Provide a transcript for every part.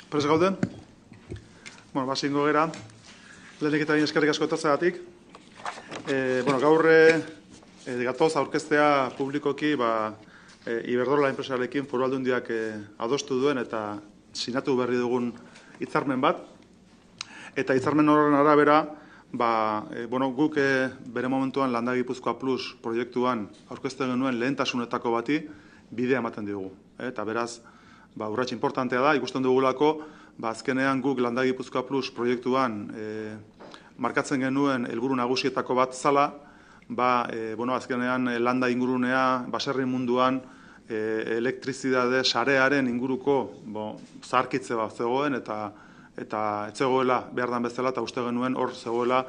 Prez gaude? Bazingo gera, lehenik eta eskerrik asko etortzeagatik. Gaur gatoz aurkeztea publikoki Iberdrola enpresarekin Foru Aldundiak adostu duen eta sinatu berri dugun hitzarmen bat. Eta hitzarmen horren arabera, guk bere momentuan Landa Gipuzkoa Plus proiektuan aurkezten genuen lehentasunetako bati bidea ematen diogu. Eta beraz, urrats importantea da, ikusten dugulako, azkenean guk Landa Gipuzkoa Plus proiektuan markatzen genuen helburu nagusietako bat zala, azkenean landa ingurunea, baserri munduan, elektrizidade sarearen inguruko zaharkitze bat zegoen eta etzegoela behar dan bezala eta uste genuen hor zegoela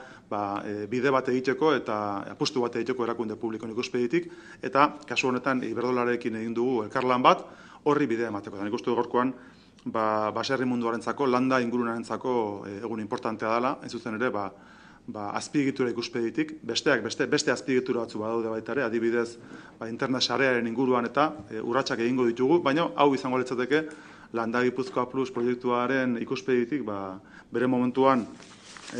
bide bat egiteko eta apustu bat egiteko erakunde publikoen ikuspegitik eta kasu honetan Iberdrolarekin egin dugu elkarlan bat horri bidea emateko. Eta nik uste gorkoan baserri munduarentzako, landa ingurunarentzako egun importantea dela, hain zuzen ere, azpiegitura ikuspegitik, beste azpiegitura batzu badaude baita ere, adibidez, internet sarearen inguruan eta urratsak egingo ditugu, baina hau izango litzateke Landa Gipuzkoa Plus proiektuaren ikuspegitik, bere momentuan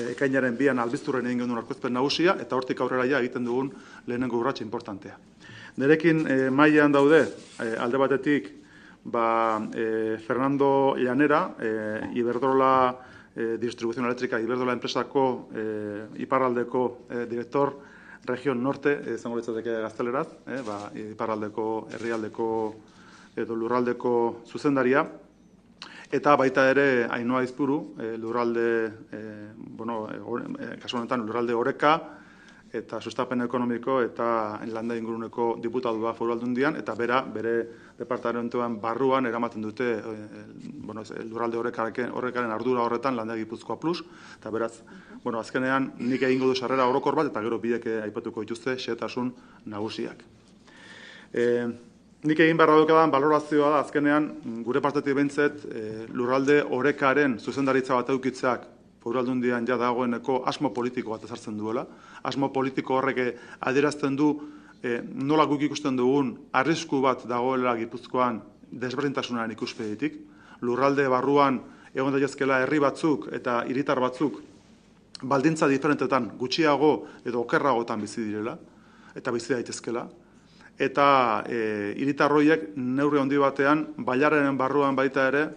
ekainaren 2an albisturren egin genuen aurkezpen nagusia eta hortik aurrera egiten dugun lehenengo urrats importantea. Nerekin mailan daude alde batetik Fernando Llanera, Iberdrola Distribución Eléctrica, Iberdrola enpresako iparraldeko director Región Norte, izango litzateke gazteleraz, iparraldeko herrialdeko edo lurraldeko zuzendaria, eta baita ere Ainhoa Aizpuru, kasu honetan lurralde oreka, eta sustapen ekonomiko eta landa inguruneko diputadua Foru Aldundian, eta bere departamentuan barruan eramaten dute lurralde horrekaren ardura horretan Landa Gipuzkoa Plus, eta beraz, azkenean nik egingo du sarrera orokor bat, eta gero biek aipatuko dituzte xehetasun nagusiak. Nik egin beharra dukadan balorazioa da, azkenean, gure partetik behintzet, lurralde orekaren zuzendaritza bat eukitzeak Foru Aldundian ja dagoeneko asmo politiko bat ezartzen duela. Asmo politiko horrek adierazten du nola guk ikusten dugun arrisku bat dagoela Gipuzkoan desberdintasunaren ikuspegitik. Lurralde barruan egon daitezkeela herri batzuk eta hiritar batzuk baldintza diferentetan gutxiago edo okerragotan bizi direla eta bizi daitezkeela. Eta hiritar horiek neurri handi batean bailararen barruan baita ere,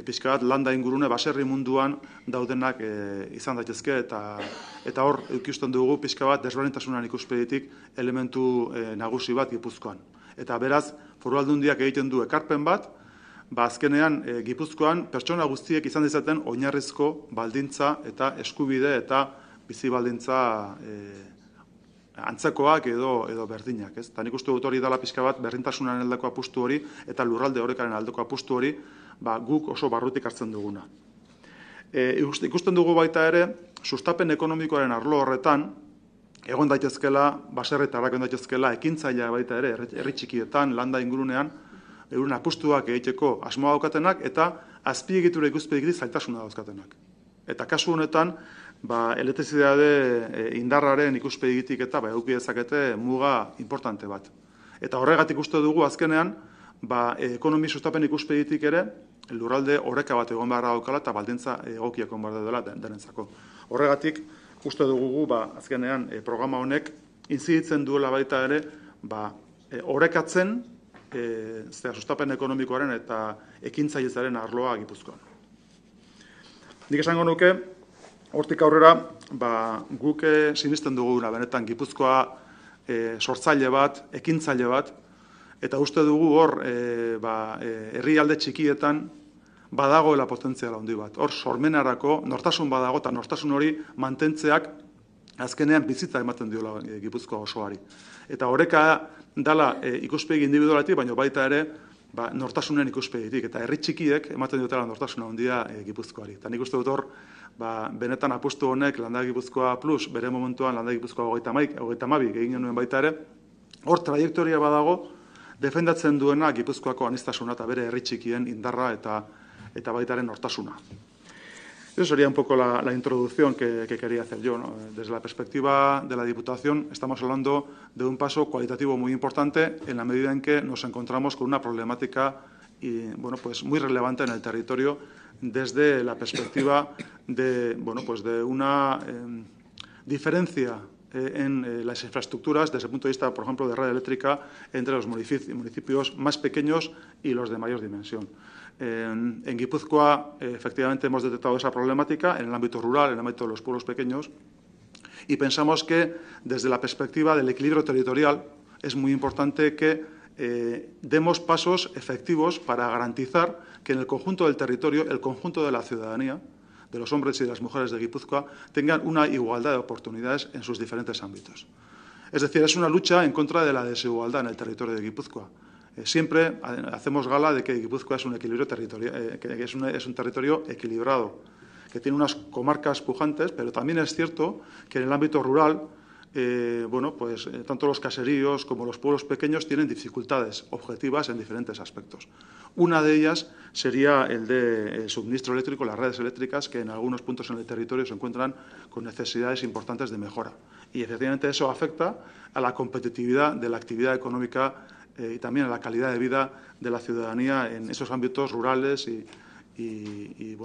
pixka bat landa ingurune baserri munduan daudenak izan daitezke eta hor ikusten dugu pixka bat desberdintasunan ikuspegitik elementu nagusi bat Gipuzkoan. Eta beraz, Foru Aldundiak egiten du ekarpen bat, azkenean Gipuzkoan pertsona guztiek izan dizaten oinarrizko baldintza eta eskubide eta bizi baldintza antzekoak edo berdinak. Eta nik uste dut hori dela pixka bat berdintasunaren aldeko apustu hori eta lurralde orekaren aldeko apustu hori guk oso barrutik hartzen duguna. Ikusten dugu baita ere, sustapen ekonomikoaren arlo horretan, egon daitezkela, baserritarak egon daitezkela, ekintzailea baita ere, herri txikietan, landa ingurunean, euren apustuak egiteko asmoa daukatenak eta azpiegitura ikuspegitik zailtasuna dauzkatenak. Eta kasu honetan, elektrizidade indarraren ikuspegitik eta eduki dezakete muga importante bat. Eta horregatik uste dugu azkenean, ekonomi sustapen ikuspegitik ere, lurralde oreka bat egon beharra daukala eta baldintza egokiak egon behar dela denentzako. Horregatik uste dugu azkenean programa honek inziditzen duela baita ere orekatzen sustapen ekonomikoaren eta ekintzailezaren arloa Gipuzkoan. Nik esango nuke, hortik aurrera, guk sinisten duguna benetan Gipuzkoa sortzaile bat, ekintzaile bat, eta uste dugu hor herrialde txikietan badagoela potentziala handi bat. Hor sormenarako nortasun badago eta nortasun hori mantentzeak azkenean bizitza ematen diola Gipuzkoa osoari. Eta oreka dala ikuspegi individualatik, baina baita ere nortasunen ikuspegitik. Eta herri txikiek ematen dutela nortasuna handia Gipuzkoari. Eta nik uste dut hor, benetan apustu honek Landa Gipuzkoa Plus, bere momentuan Landa Gipuzkoa 32 egin genuen baita ere, hor trajektoria badago, defendatzen duena Gipuzkoako aniztasuna eta bere herri txikien indarra eta baitaren nortasuna. Eso sería un poco la introducción que quería hacer yo, ¿no? Desde la perspectiva de la Diputación, estamos hablando de un paso cualitativo muy importante en la medida en que nos encontramos con una problemática muy relevante en el territorio desde la perspectiva de una diferencia en las infraestructuras desde el punto de vista, por ejemplo, de red eléctrica entre los municipios más pequeños y los de mayor dimensión. En Guipúzcoa, efectivamente, hemos detectado esa problemática en el ámbito rural, en el ámbito de los pueblos pequeños, y pensamos que, desde la perspectiva del equilibrio territorial, es muy importante que demos pasos efectivos para garantizar que en el conjunto del territorio, el conjunto de la ciudadanía, de los hombres y de las mujeres de Guipúzcoa, tengan una igualdad de oportunidades en sus diferentes ámbitos. Es decir, es una lucha en contra de la desigualdad en el territorio de Guipúzcoa. Siempre hacemos gala de que Guipúzcoa es un equilibrio territorial, que es un territorio equilibrado, que tiene unas comarcas pujantes, pero también es cierto que en el ámbito rural, tanto los caseríos como los pueblos pequeños tienen dificultades objetivas en diferentes aspectos. Una de ellas sería el de suministro eléctrico, las redes eléctricas, que en algunos puntos en el territorio se encuentran con necesidades importantes de mejora. Y, efectivamente, eso afecta a la competitividad de la actividad económica y también a la calidad de vida de la ciudadanía en esos ámbitos rurales desde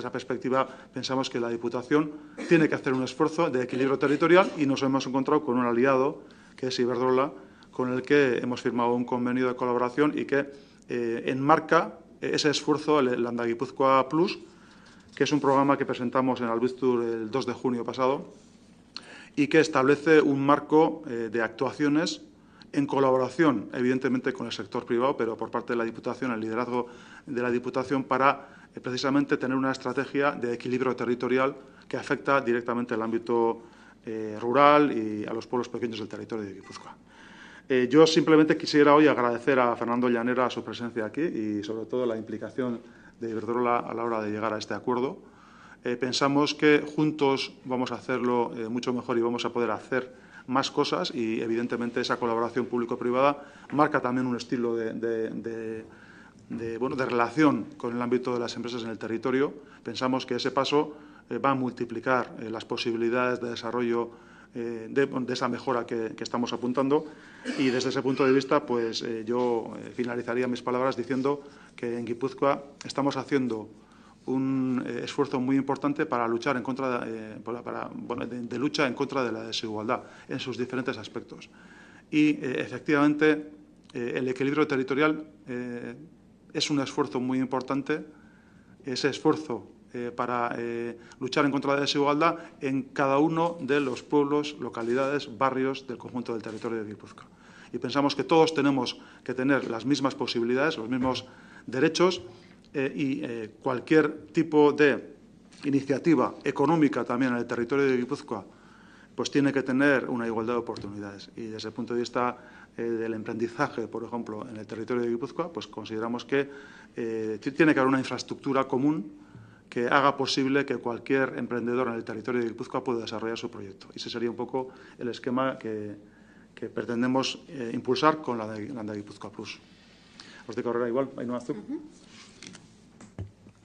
esa perspectiva pensamos que la Diputación tiene que hacer un esfuerzo de equilibrio territorial y nos hemos encontrado con un aliado, que es Iberdrola, con el que hemos firmado un convenio de colaboración y que enmarca ese esfuerzo, el Landa Guipúzcoa Plus, que es un programa que presentamos en Albiztur el 2 de junio pasado y que establece un marco de actuaciones en colaboración, evidentemente, con el sector privado, pero por parte de la Diputación, el liderazgo de la Diputación, para precisamente tener una estrategia de equilibrio territorial que afecta directamente al ámbito rural y a los pueblos pequeños del territorio de Guipúzcoa. Yo simplemente quisiera hoy agradecer a Fernando Llanera su presencia aquí y, sobre todo, la implicación de Iberdrola a la hora de llegar a este acuerdo. Pensamos que juntos vamos a hacerlo mucho mejor y vamos a poder hacer más cosas y, evidentemente, esa colaboración público-privada marca también un estilo de relación con el ámbito de las empresas en el territorio. Pensamos que ese paso va a multiplicar las posibilidades de desarrollo de esa mejora que estamos apuntando y, desde ese punto de vista, yo finalizaría mis palabras diciendo que en Guipúzcoa estamos haciendo un esfuerzo muy importante para luchar en contra de lucha en contra de la desigualdad en sus diferentes aspectos. Y, efectivamente, el equilibrio territorial es un esfuerzo muy importante, ese esfuerzo para luchar en contra de la desigualdad en cada uno de los pueblos, localidades, barrios del conjunto del territorio de Guipúzcoa. Y pensamos que todos tenemos que tener las mismas posibilidades, los mismos derechos, y cualquier tipo de iniciativa económica también en el territorio de Guipúzcoa pues tiene que tener una igualdad de oportunidades. Y, desde el punto de vista del emprendizaje, por ejemplo, en el territorio de Guipúzcoa, pues consideramos que tiene que haber una infraestructura común que haga posible que cualquier emprendedor en el territorio de Guipúzcoa pueda desarrollar su proyecto. Y ese sería un poco el esquema que pretendemos impulsar con la de Guipúzcoa Plus. Hortik aurrera, igual, Ainhoa Zuk.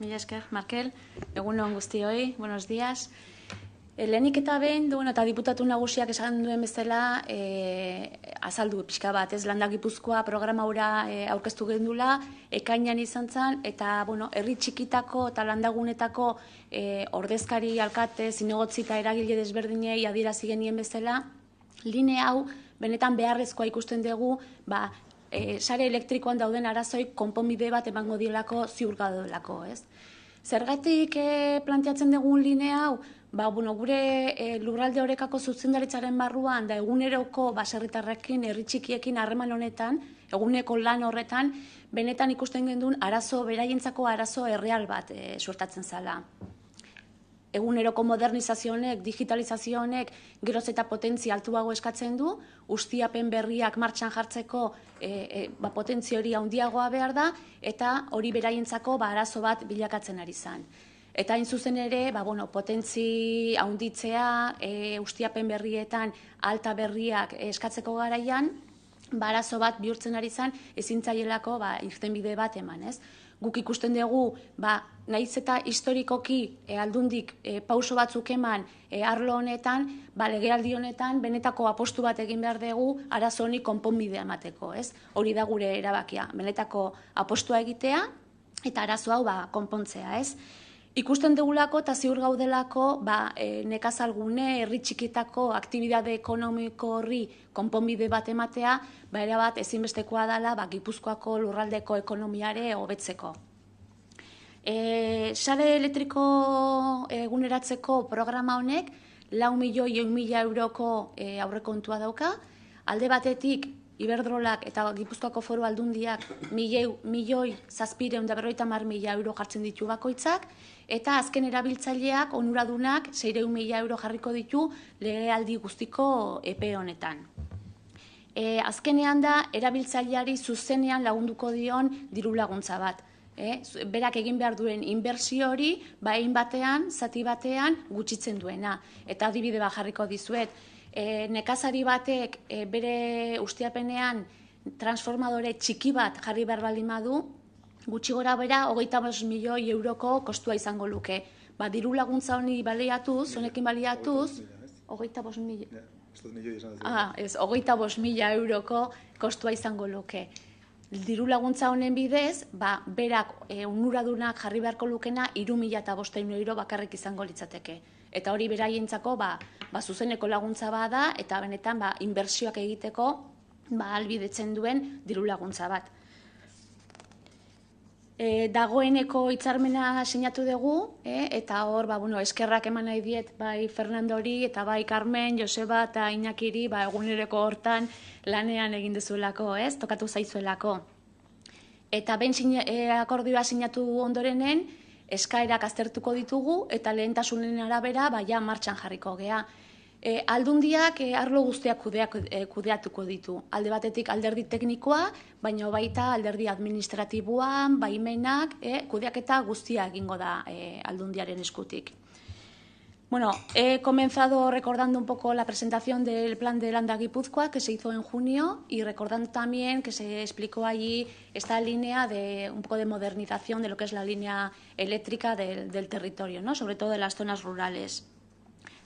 Mila esker, Markel. Egun on guztioi, buenos días. Lehenik eta behin, eta diputatu nagusiak esan duen bezala, azaldu pixka bat, Landa Gipuzkoa programa hura aurkeztu gendula, ekainean izan zen, eta herri txikitako eta landagunetako ordezkari, alkate, zinegotzi eta eragile desberdinei adierazi genien bezala, linea hau benetan beharrezkoa ikusten dugu, sare elektrikoan dauden arazoi konponbide bat emango dielako ziurgadelako, ez? Zergatik planteatzen dugun linea hau? Gure lurralde orekako zuzendaritzaren barruan da eguneroko baserritarrekin, herri txikiekin harreman honetan, eguneko lan horretan, benetan ikusten gendun beraientzako arazo erreal bat suertatzen zala. Eguneroko modernizazio honek, digitalizazio honek geroz eta potentzia altuago eskatzen du, ustiapen berriak martxan jartzeko potentzia hori handiagoa behar da, eta hori beraientzako arazo bat bilakatzen ari zen. Eta, hain zuzen ere, potentzi handitzea, ustiapen berrietan alta berriak eskatzeko garaian, arazo bat bihurtzen ari zen, ezin zaielako irtenbide bat eman, ez? guk ikusten dugu, nahiz eta historikoki aldundik pauso batzuk eman arlo honetan, legealdi honetan benetako apostu bat egin behar dugu arazo honi konponbidea emateko, ez? Hori da gure erabakia, benetako apostua egitea eta arazo hau konpontzea, ez? Ikusten dugulako eta ziur gaudelako nekazalgune, herri txikitako aktibitate ekonomiko horri konponbide bat ematea, erabat ezinbestekoa dela Gipuzkoako lurraldeko ekonomiare hobetzeko. Sare elektriko eguneratzeko programa honek 4.100.000 euroko aurrekontua dauka. Alde batetik, Iberdrolak eta Gipuzkoako Foru Aldundiak 1.750.000 euro jartzen ditu bakoitzak, eta azken erabiltzaileak, onuradunak, 600.000 euro jarriko ditu legealdi guztiko epe honetan. Azkenean da, erabiltzaileari zuzenean lagunduko dion diru laguntza bat. Berak egin behar duen inbertsio hori, egin batean, zati batean, gutxitzen duena. Eta adibide bat jarriko dizuet, nekazari batek bere ustiapenean transformadore txiki bat jarri behar baldin badu, gutxi gora bera 25 milioi euroko kostua izango luke. Diru laguntza honi baliatuz, honekin baliatuz, 25.000 euroko kostua izango luke. Diru laguntza honen bidez, berak onuradunak jarri beharko lukena 3.500 euro bakarrik izango litzateke. Eta hori beraientzako zuzeneko laguntza bada eta benetan inbertsioak egiteko ahalbidetzen duen diru laguntza bat. Dagoeneko hitzarmena sinatu dugu, eta hor eskerrak eman nahi diet bai Fernandori eta bai Carmen, Joseba eta Iñakiri eguneroko hortan lanean egin dezuelako, tokatu zaizuelako. Eta behin akordioa sinatu ondorenen, eskaerak aztertuko ditugu eta lehentasunen arabera martxan jarriko gea. Aldundiak arlo guztiak kudeatuko ditu. Alde batetik alderdi teknikoa, baina baita alderdi administratiboan, baimenak, kudeaketa guztia egingo da aldundiaren eskutik. Bueno, he comenzado recordando un poco la presentación del plan de Landa Guipúzcoa que se hizo en junio y recordando también que se explicó allí esta línea de un poco de modernización de lo que es la línea eléctrica del territorio, ¿no? Sobre todo en las zonas rurales.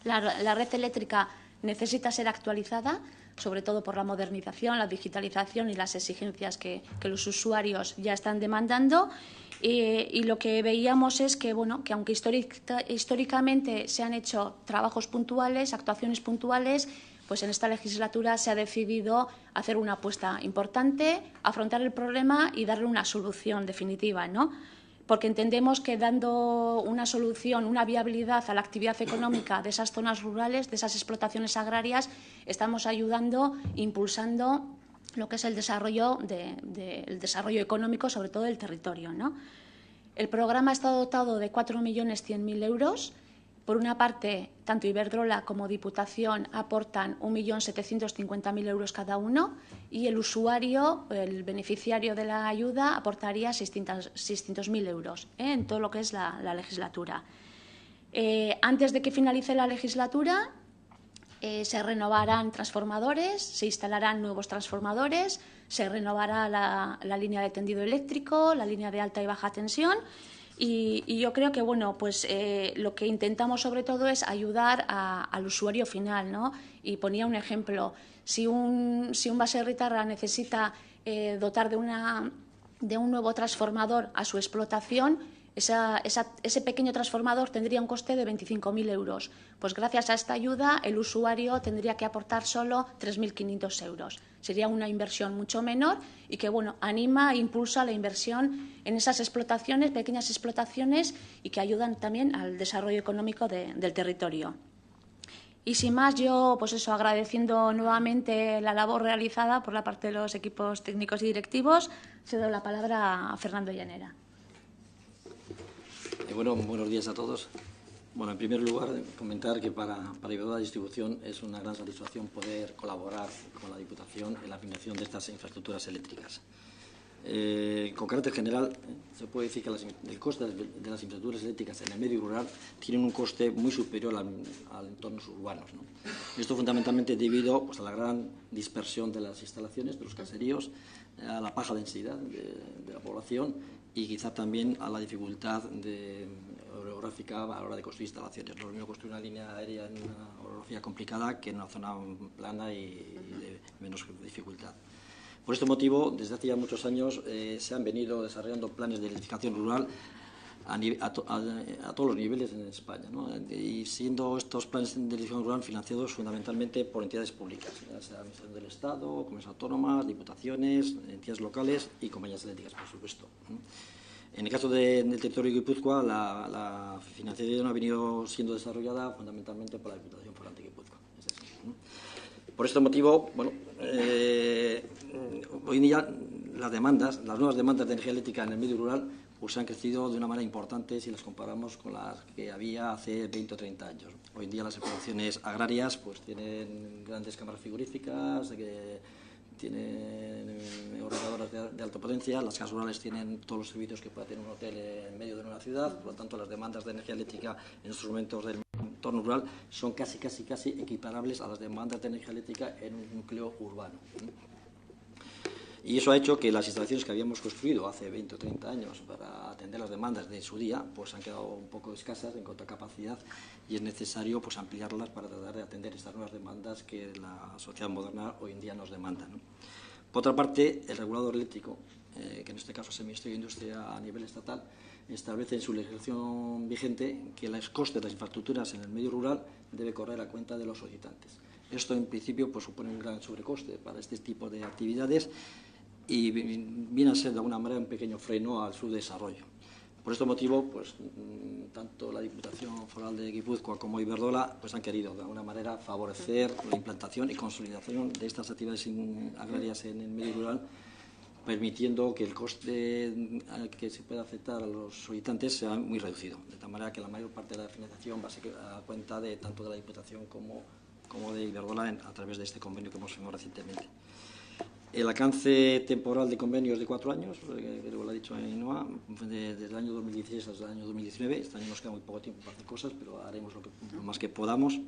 La red eléctrica necesita ser actualizada, sobre todo por la modernización, la digitalización y las exigencias que los usuarios ya están demandando. Y lo que veíamos es que aunque históricamente se han hecho trabajos puntuales, actuaciones puntuales, pues en esta legislatura se ha decidido hacer una apuesta importante, afrontar el problema y darle una solución definitiva, ¿no? Porque entendemos que dando una solución, una viabilidad a la actividad económica de esas zonas rurales, de esas explotaciones agrarias, estamos ayudando, impulsando lo que es el desarrollo económico, sobre todo del territorio, ¿no? El programa está dotado de 4.100.000 euros. Por una parte, tanto Iberdrola como Diputación aportan 1.750.000 euros cada uno y el usuario, el beneficiario de la ayuda, aportaría 600.000 euros en todo lo que es la legislatura. Antes de que finalice la legislatura, se renovarán transformadores, se instalarán nuevos transformadores, se renovará la línea de tendido eléctrico, la línea de alta y baja tensión. Y yo creo que lo que intentamos sobre todo es ayudar al usuario final, ¿no? Y ponía un ejemplo, si un baserritarra necesita dotar de un nuevo transformador a su explotación, ese pequeño transformador tendría un coste de 25.000 euros. Pues gracias a esta ayuda el usuario tendría que aportar solo 3.500 euros. Sería una inversión mucho menor y que anima e impulsa la inversión en esas explotaciones, pequeñas explotaciones, y que ayudan también al desarrollo económico del territorio. Y sin más, yo agradeciendo nuevamente la labor realizada por la parte de los equipos técnicos y directivos, cedo la palabra a Fernando Llanera. Buenos días a todos. En primer lugar, comentar que para Iberdrola Distribución es una gran satisfacción poder colaborar con la Diputación en la financiación de estas infraestructuras eléctricas. Con carácter general, se puede decir que el coste de las infraestructuras eléctricas en el medio rural tienen un coste muy superior a entornos urbanos, ¿no? Esto fundamentalmente debido a la gran dispersión de las instalaciones, de los caseríos, a la baja densidad de la población y quizá también a la dificultad orográfica a la hora de construir instalaciones. No es lo mismo construir una línea aérea en una orografía complicada que en una zona plana y de menos dificultad. Por este motivo, desde hace ya muchos años se han venido desarrollando planes de electrificación rural a todos los niveles en España, ¿no? Y siendo estos planes de electrificación rural financiados fundamentalmente por entidades públicas, ya sea Administración del Estado, comunidades autónomas, diputaciones, entidades locales y compañías eléctricas, por supuesto. En el caso del territorio de Guipúzcoa, la financiación ha venido siendo desarrollada fundamentalmente por la Diputación Foral de Guipúzcoa. Por este motivo, bueno, hoy en día las nuevas demandas de energía eléctrica en el medio rural pues han crecido de una manera importante si las comparamos con las que había hace 20 o 30 años. Hoy en día las explotaciones agrarias pues tienen grandes cámaras frigoríficas, tienen ordenadoras de alta potencia, las casas rurales tienen todos los servicios que puede tener un hotel en medio de una ciudad, por lo tanto las demandas de energía eléctrica en estos momentos del entorno rural son casi equiparables a las demandas de energía eléctrica en un núcleo urbano. Y eso ha hecho que las instalaciones que habíamos construido hace 20 o 30 años para atender las demandas de su día, pues han quedado un poco escasas en cuanto a capacidad y es necesario pues ampliarlas para tratar de atender estas nuevas demandas que la sociedad moderna hoy en día nos demanda, ¿no? Por otra parte, el regulador eléctrico, que en este caso es el Ministerio de Industria a nivel estatal, establece en su legislación vigente que los costes de las infraestructuras en el medio rural debe correr a cuenta de los solicitantes. Esto, en principio, pues, supone un gran sobrecoste para este tipo de actividades y viene a ser, de alguna manera, un pequeño freno al subdesarrollo. Por este motivo, pues, tanto la Diputación Foral de Guipúzcoa como Iberdrola pues, han querido, de alguna manera, favorecer la implantación y consolidación de estas actividades agrarias en el medio rural, permitiendo que el coste que se pueda aceptar a los solicitantes sea muy reducido, de tal manera que la mayor parte de la financiación va a ser a cuenta de tanto de la Diputación como de Iberdrola a través de este convenio que hemos firmado recientemente. El alcance temporal de convenio es de 4 años, lo ha dicho Ainhoa, desde el año 2016 hasta el año 2019. Este año nos queda muy poco tiempo para hacer cosas, pero haremos lo más que podamos.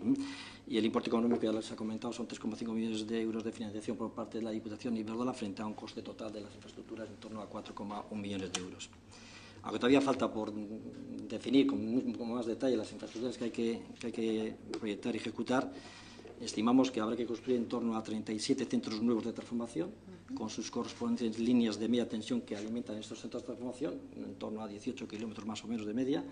Y el importe económico, ya les ha comentado, son 3,5 millones de euros de financiación por parte de la Diputación y Iberdrola frente a un coste total de las infraestructuras en torno a 4,1 millones de euros. Aunque todavía falta por definir con más detalle las infraestructuras que hay que proyectar y ejecutar, estimamos que habrá que construir en torno a 37 centros nuevos de transformación, con sus correspondientes líneas de media tensión que alimentan estos centros de transformación, en torno a 18 kilómetros más o menos de media.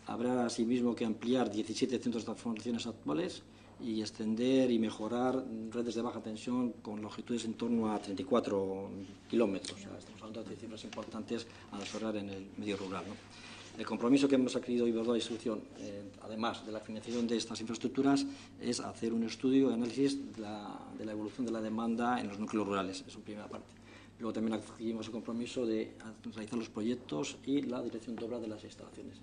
Habrá asimismo que ampliar 17 centros de transformaciones actuales y extender y mejorar redes de baja tensión con longitudes en torno a 34 kilómetros. O sea, estamos hablando de cifras importantes a desarrollar en el medio rural, ¿no? El compromiso que hemos adquirido Iberdrola y Distribución, además de la financiación de estas infraestructuras, es hacer un estudio de análisis de la evolución de la demanda en los núcleos rurales. Es una primera parte. Luego también adquirimos el compromiso de realizar los proyectos y la dirección de obra de las instalaciones.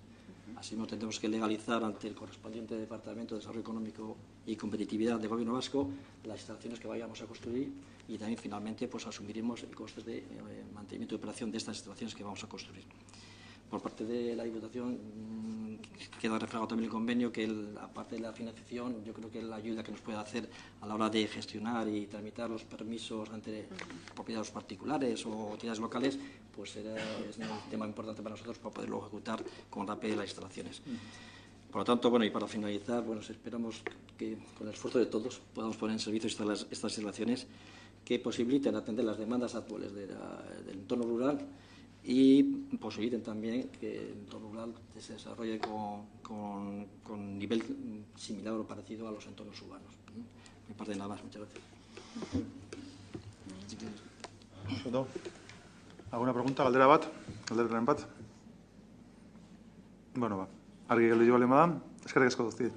Así nos tendremos que legalizar ante el correspondiente Departamento de Desarrollo Económico y Competitividad del Gobierno Vasco las instalaciones que vayamos a construir y también finalmente pues, asumiremos el coste de mantenimiento y operación de estas instalaciones que vamos a construir. Por parte de la Diputación queda reflejado también el convenio que, aparte de la financiación, yo creo que la ayuda que nos puede hacer a la hora de gestionar y tramitar los permisos ante propietarios particulares o entidades locales, pues es un tema importante para nosotros para poderlo ejecutar con rapidez las instalaciones. Por lo tanto, bueno, y para finalizar, bueno, esperamos que con el esfuerzo de todos podamos poner en servicio estas instalaciones que posibiliten atender las demandas actuales del entorno rural y posibiliten también que el entorno rural se desarrolle con nivel similar o parecido a los entornos urbanos. Mi parte nada más, muchas gracias. ¿Alguna pregunta? Galdera bat? Galdera bat? Bueno, ba. Argi geldi jo baldin bada, eskerrik asko guztiei.